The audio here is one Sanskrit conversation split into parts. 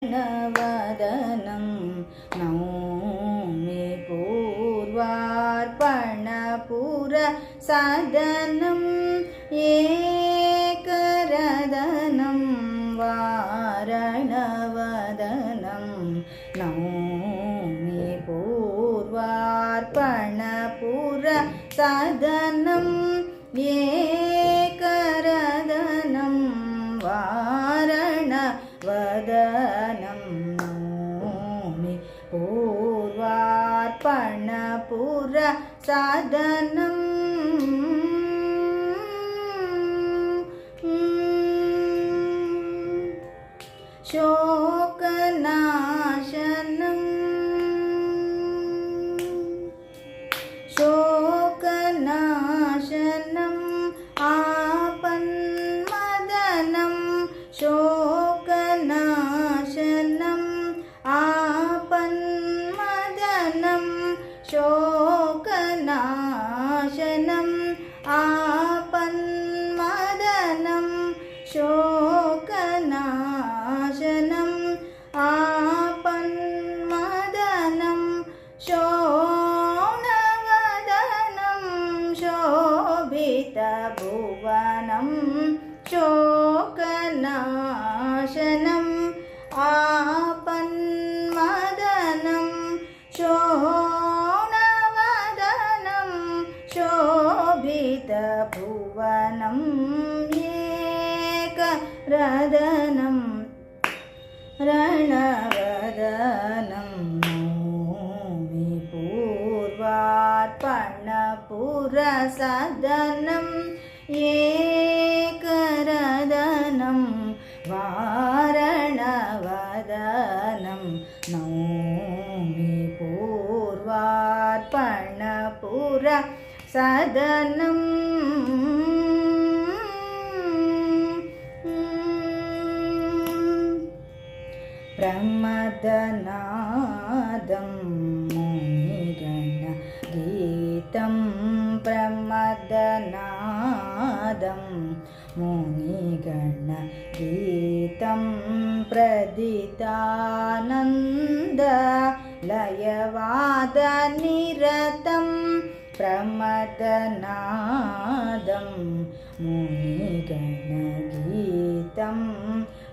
वदनं नौमि पूर्वार्पणपुरसदनं एकरदनं वारणवदनं नौमि पूर्वार्पणपुरसदनं एकरदनं वारणवदनं नौमि पूर्वार्पणपुरसदनं शोकनाशनं आपन्मदनं शोकनाशनं आपन्मदनं शोकनाशनं आपन्मदनं शोकनाशनं आपन्मदनं शोणवदनं शोभितभुवनं शोकनाशनम् आपन्मदनं शोणवदनं शोभितभुवनं एकरदनं रणवदनं नौमि पूर्वार्पणपुरसदनं एकरदनं वारणवदनं नौमि पूर्वार्पणपुरसदनं प्रमदनादं मुनिगणगीतं प्रमदनादं मुनिगणगीतं प्रदितानन्दलयवादनिरतं प्रमदनादं मुनिगणगीतं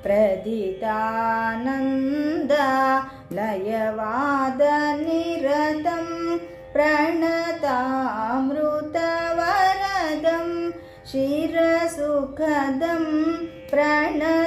प्रदितानन्दलयवादनिरतं प्रणतामृतवरदं शिरसुखदं प्रणतामृत